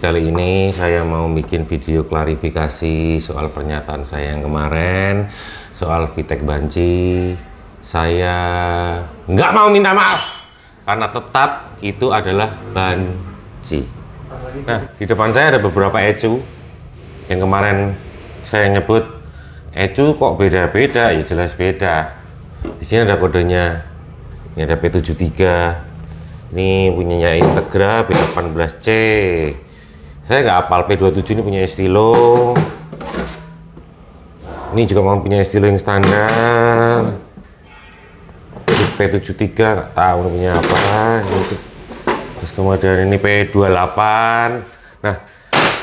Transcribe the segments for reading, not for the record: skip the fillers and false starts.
kali ini saya mau bikin video klarifikasi soal pernyataan saya yang kemarin soal VTEC banci. Saya nggak mau minta maaf karena tetap itu adalah banci. Nah, di depan saya ada beberapa ecu yang kemarin saya nyebut ecu kok beda-beda, ya jelas beda. Di sini ada kodenya, ini ada P73. Ini punyanya Integra P18C. Saya nggak hafal. P27 ini punya Estilo. Ini juga mau punya Estilo yang standar. P73 nggak tahu punya apa. Terus kemudian ini P28. Nah,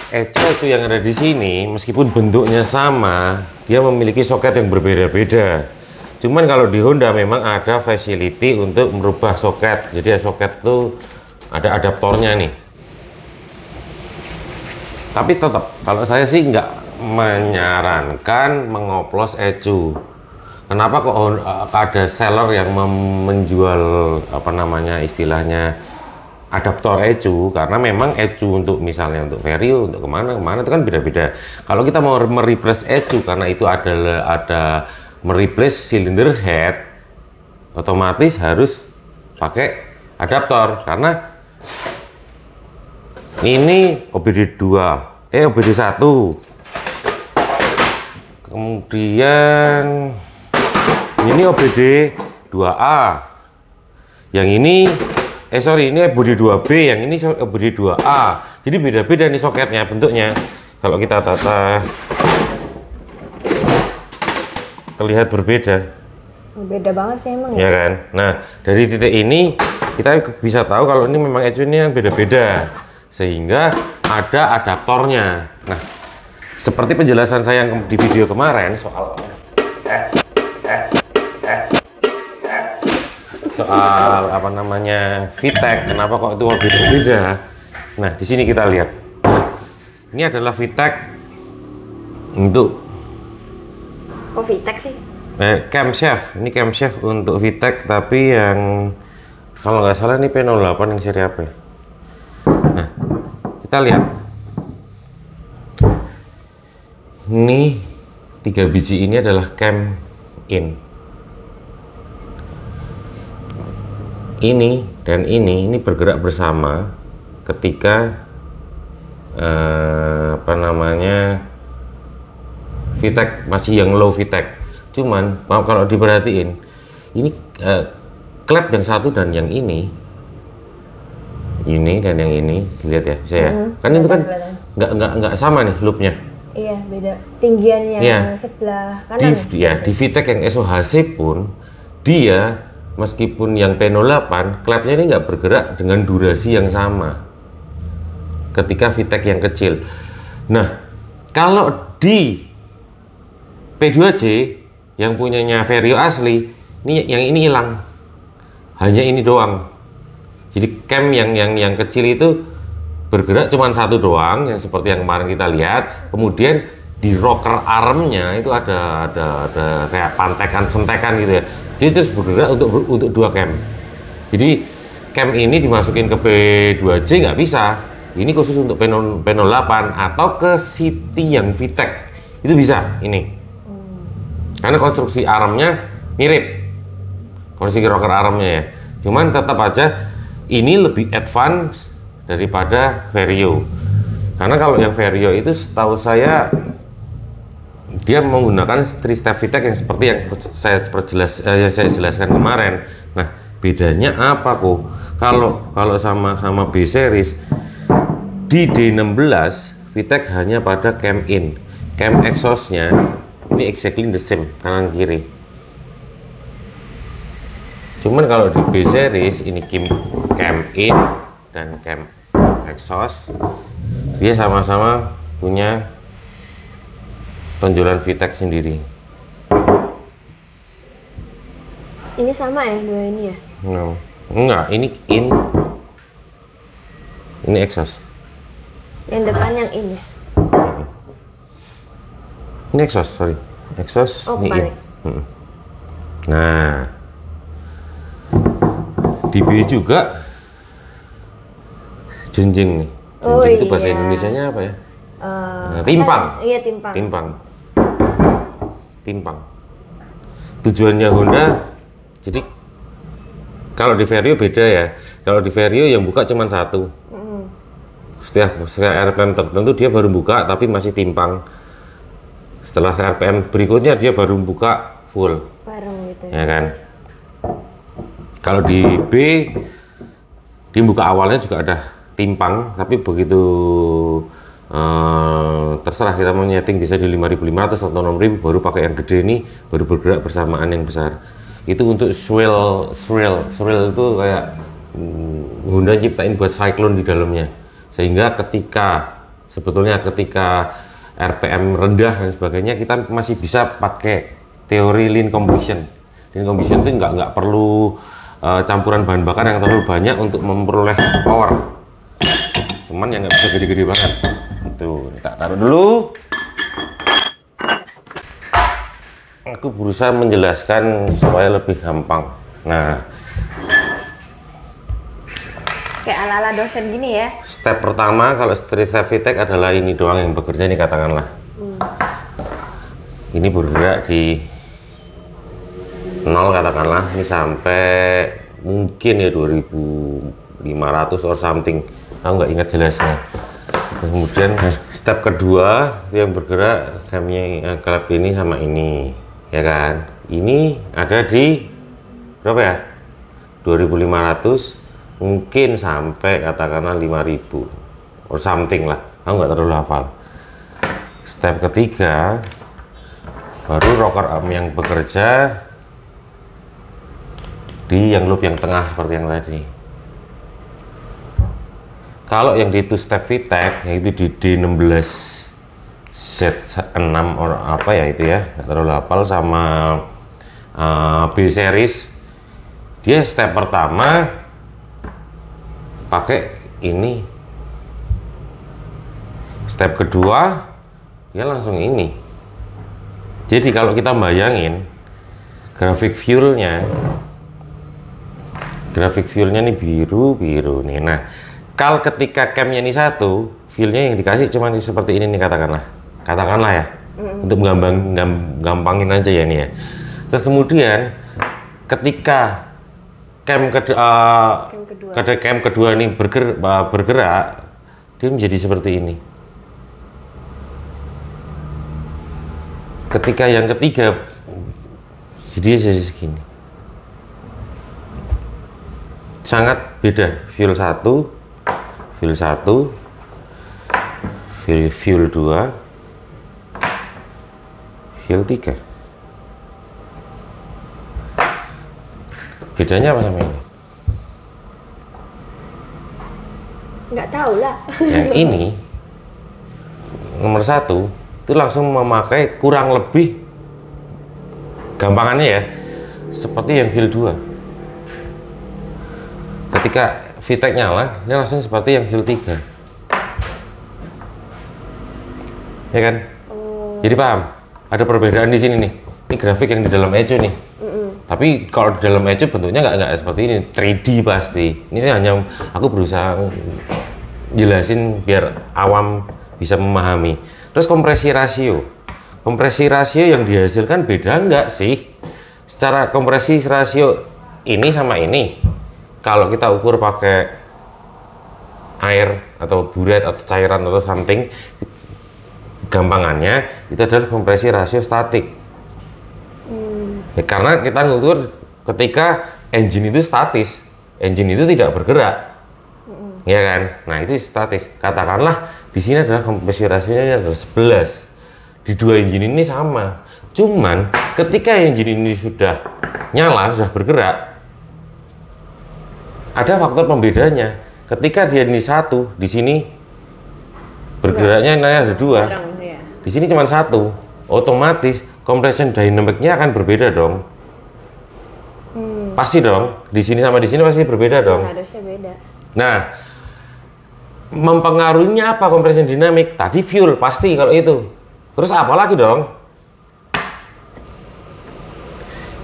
ecu yang ada di sini meskipun bentuknya sama, dia memiliki soket yang berbeda-beda. Cuman kalau di Honda memang ada facility untuk merubah soket. Jadi soket itu ada adaptornya nih. Tapi tetap kalau saya sih nggak menyarankan mengoplos ecu. Kenapa kok ada seller yang menjual apa namanya istilahnya adaptor ecu? Karena memang ecu untuk misalnya untuk Vario, untuk kemana-kemana itu kan beda-beda. Kalau kita mau mereplace ecu karena itu ada mereplace cylinder head, otomatis harus pakai adaptor karena ini OBD2 OBD1, kemudian ini OBD2A, yang ini ini OBD2B, yang ini OBD2A. Jadi beda-beda nih soketnya, bentuknya. Kalau kita tata terlihat berbeda. Beda banget sih emang ya kan. Nah, dari titik ini kita bisa tahu kalau ini memang ecu ini yang beda-beda sehingga ada adaptornya. Nah, seperti penjelasan saya yang di video kemarin soal apa namanya VTEC, kenapa kok itu beda-beda. Nah, di sini kita lihat. Ini adalah VTEC untuk kok VTEC sih? Camshaft. Ini camshaft untuk VTEC, tapi yang kalau nggak salah ini P08 yang seri apa ya? Nah, kita lihat. Ini 3 biji ini adalah cam in. Ini dan ini bergerak bersama ketika apa namanya VTEC masih yang low VTEC. Cuman kalau diperhatiin ini klep yang satu dan yang ini dan yang ini dilihat ya saya kan itu kan nggak sama nih loopnya. Iya, beda tinggiannya yang sebelah kanan di VTEC yang SOHC pun dia meskipun yang P08 klepnya ini nggak bergerak dengan durasi yang sama ketika VTEC yang kecil. Nah, kalau di P2C yang punyanya Vario asli, yang ini hilang, hanya ini doang. Jadi cam yang kecil itu bergerak cuma satu doang, yang seperti yang kemarin kita lihat. Kemudian di rocker armnya itu ada kayak pantekan sentekan gitu ya. Jadi terus bergerak untuk dua cam. Jadi cam ini dimasukin ke P2C nggak bisa. Ini khusus untuk P08 atau ke City yang VTEC itu bisa ini. Karena konstruksi armnya mirip, konstruksi rocker armnya ya. Cuman tetap aja ini lebih advance daripada Vario. Karena kalau yang Vario itu setahu saya dia menggunakan 3-step VTEC yang seperti yang saya jelaskan kemarin. Nah, bedanya apa kok? Kalau sama B series di D16 VTEC hanya pada cam in, cam exhaustnya ini exactly the same kanan kiri. Cuman kalau di B series ini cam in dan cam exhaust dia sama-sama punya tonjolan VTEC sendiri. Ini sama ya dua ini ya? No. Enggak, ini in, ini exhaust. Yang depan yang in ya? Ini exhaust, sorry. Exhaust, oh, ini in. Nah, di B juga jenjing nih. Cincin itu bahasa Indonesianya apa ya? Timpang. Iya, timpang. Timpang. Tujuannya Honda, jadi kalau di Vario beda ya. Kalau di Vario yang buka cuma satu. Setelah RPM tertentu dia baru buka, tapi masih timpang. Setelah RPM berikutnya dia baru buka full. Bareng gitu. Ya kan? Kalau di B, dia buka awalnya juga ada timpang, tapi begitu terserah kita mau nyeting, bisa di 5.500 atau 6.000, baru pakai yang gede ini, baru bergerak bersamaan yang besar. Itu untuk swirl itu kayak Honda ciptain buat cyclone di dalamnya, sehingga sebetulnya ketika RPM rendah dan sebagainya, kita masih bisa pakai teori lean combustion. Lean combustion itu nggak perlu campuran bahan bakar yang terlalu banyak untuk memperoleh power, cuman yang nggak bisa gede-gede banget. Tuh, tak taruh dulu. Aku berusaha menjelaskan supaya lebih gampang. Nah, kayak ala-ala dosen gini ya. step pertama kalau street step VTEC adalah ini doang yang bekerja nih, katakanlah. Ini bergerak di 0 katakanlah, ini sampai mungkin ya 2.500 or something. Aku nggak ingat jelasnya. Kemudian step kedua yang bergerak klep ini sama ini, ya kan? Ini ada di berapa ya? 2.500, mungkin sampai katakanlah 5.000 or something lah. Aku nggak terlalu hafal. Step ketiga baru rocker arm yang bekerja di yang loop yang tengah seperti yang tadi. Kalau yang di two step VTEC yaitu di D16 Z6 or apa ya itu ya, nggak terlalu hafal, sama B series, dia step pertama pakai ini, step kedua dia langsung ini. Jadi kalau kita bayangin grafik fuelnya nih biru nih. Nah, kalau ketika camnya ini satu, fuelnya yang dikasih cuma seperti ini nih, katakanlah ya, untuk gampangin aja ya nih ya. Terus kemudian ketika cam kedua ini bergerak, dia menjadi seperti ini. Ketika yang ketiga, jadi segini. Sangat beda, fuel 1, fuel 2, fuel 3. Bedanya apa sama ini? Nggak tahu lah. Yang ini nomor 1 itu langsung memakai kurang lebih, gampangannya ya, seperti yang fuel 2. Ketika VTEC nyala, ini langsung seperti yang fuel 3. Ya kan? Jadi paham? Ada perbedaan di sini nih. Ini grafik yang di dalam Echo nih. Tapi kalau di dalam Echo bentuknya nggak seperti ini, 3D pasti. Ini sih hanya aku berusaha jelasin biar awam bisa memahami. Terus kompresi rasio. Kompresi rasio yang dihasilkan beda nggak sih? Secara kompresi rasio ini sama ini, kalau kita ukur pakai air atau buret atau cairan atau something, gampangannya itu adalah kompresi rasio statik. Ya, karena kita ngukur ketika engine itu statis, engine itu tidak bergerak, ya kan? Nah itu statis. Katakanlah di sini adalah kompresi rasionya adalah 11. Di dua engine ini sama. Cuman ketika engine ini sudah nyala, sudah bergerak, ada faktor pembedanya. Ketika dia ini 1, di sini bergeraknya ada 2. Di sini cuma 1. Otomatis compression dynamic-nya akan berbeda dong. Pasti dong. Di sini sama di sini pasti berbeda dong. Harusnya beda. Nah, mempengaruhinya apa compression dynamic? Tadi fuel pasti kalau itu. Terus apa lagi dong?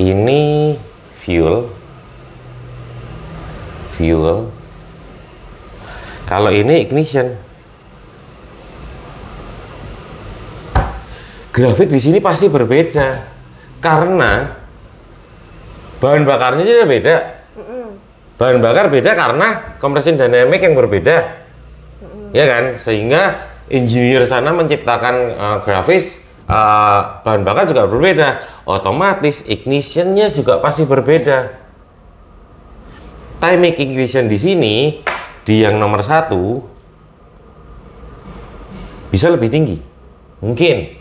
Ini fuel. Kalau ini ignition. grafik di sini pasti berbeda karena bahan bakarnya juga beda. Bahan bakar beda karena compression dynamic yang berbeda, ya kan? Sehingga engineer sana menciptakan grafis bahan bakar juga berbeda, otomatis ignitionnya juga pasti berbeda. Timing ignition di sini di yang nomor 1 bisa lebih tinggi, mungkin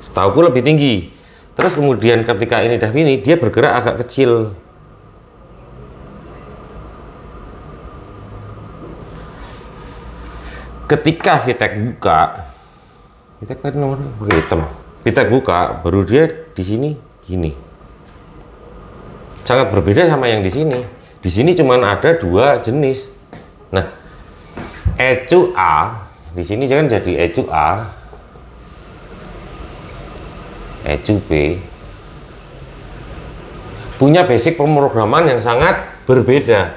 setauku lebih tinggi. Terus kemudian ketika ini dah ini dia bergerak agak kecil. Ketika VTEC buka, VTEC tadi nomornya pakai hitam. VTEC buka, baru dia di sini gini. Sangat berbeda sama yang di sini. Di sini cuma ada 2 jenis. Nah, ECU A di sini kan jadi ECU A, ECU B, punya basic pemrograman yang sangat berbeda.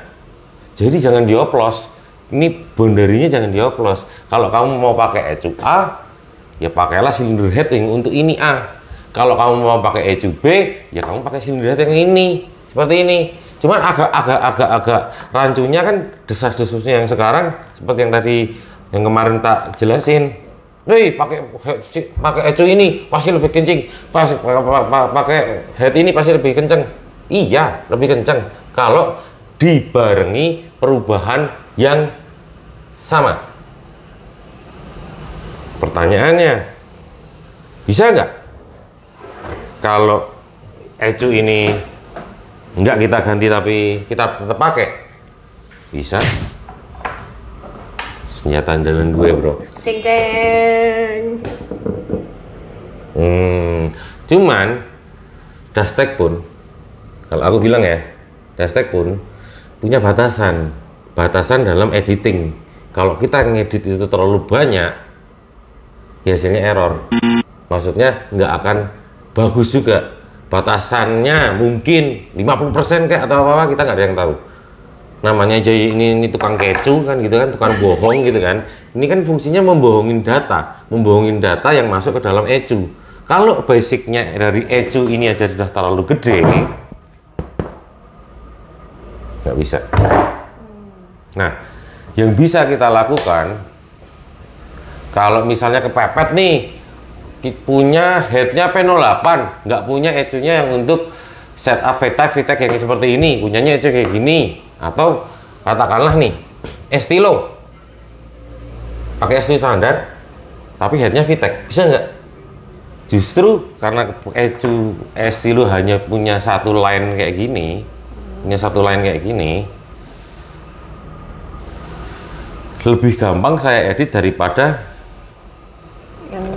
Jadi jangan dioplos. Ini boundary-nya jangan dioplos. Kalau kamu mau pakai ECU A, ya pakailah silinder head yang untuk ini A. Kalau kamu mau pakai ECU B, ya kamu pakai silinder head yang ini. Seperti ini. Cuman agak rancunya kan desas-desusnya yang sekarang seperti yang tadi yang kemarin tak jelasin. Nih pakai ECU ini pasti lebih kencing. Pakai head ini pasti lebih kenceng. Iya, lebih kenceng kalau dibarengi perubahan yang sama. Pertanyaannya, bisa nggak kalau ECU ini nggak kita ganti tapi kita tetap pakai? Bisa. Senjata andalan gue, bro. Ding ding. Cuman Dastek pun, kalau aku bilang ya, Dastek pun punya batasan dalam editing. Kalau kita ngedit itu terlalu banyak, hasilnya error. Maksudnya nggak akan bagus juga. Batasannya mungkin 50% kayak atau apa kita nggak ada yang tahu. Namanya aja ini tukang kecu kan gitu kan, tukang bohong gitu kan. Ini kan fungsinya membohongin data yang masuk ke dalam ECU. Kalau basicnya dari ECU ini aja sudah terlalu gede, nggak bisa. Nah, yang bisa kita lakukan kalau misalnya kepepet nih, punya headnya P08, nggak punya ECU-nya yang untuk setup VTEC yang seperti ini, punyanya ECU kayak gini, atau katakanlah nih Estilo, pakai Estilo standar, tapi headnya VTEC, bisa nggak? Justru karena ECU Estilo hanya punya satu line kayak gini, lebih gampang saya edit daripada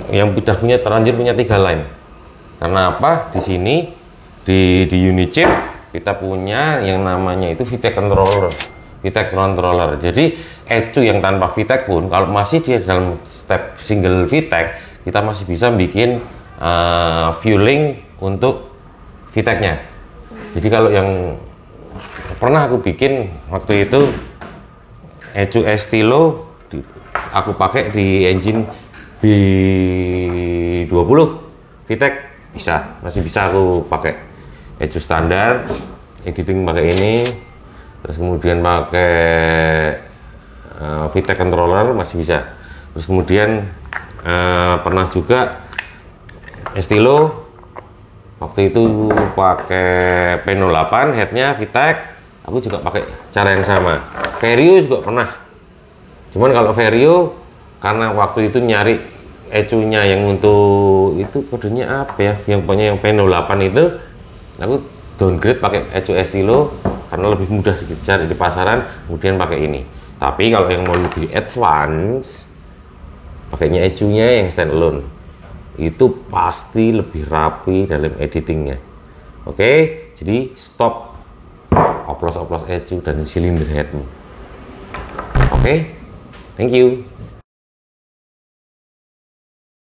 yang udah terlanjur punya 3 line. Karena apa? Di sini di unit chip kita punya yang namanya itu VTEC controller. Jadi ECU yang tanpa VTEC pun kalau masih di dalam step single VTEC, kita masih bisa bikin fueling untuk VTEC-nya. Jadi kalau yang pernah aku bikin waktu itu ECU Estilo aku pakai di engine B20 VTEC, masih bisa aku pakai ECU standar, editing pakai ini, terus kemudian pakai VTEC controller masih bisa. Terus kemudian pernah juga Estilo waktu itu pakai P08 headnya VTEC, aku juga pakai cara yang sama. Vario juga pernah, cuman kalau Vario karena waktu itu nyari ECU-nya yang untuk itu kodenya apa ya, yang punya yang P08 itu, aku downgrade pakai ECU Estilo karena lebih mudah dicari di pasaran, kemudian pakai ini. Tapi kalau yang mau lebih advance, pakainya ECU-nya yang standalone, itu pasti lebih rapi dalam editingnya. Oke, jadi stop oplos-oplos ECU dan silinder headmu. Oke, thank you.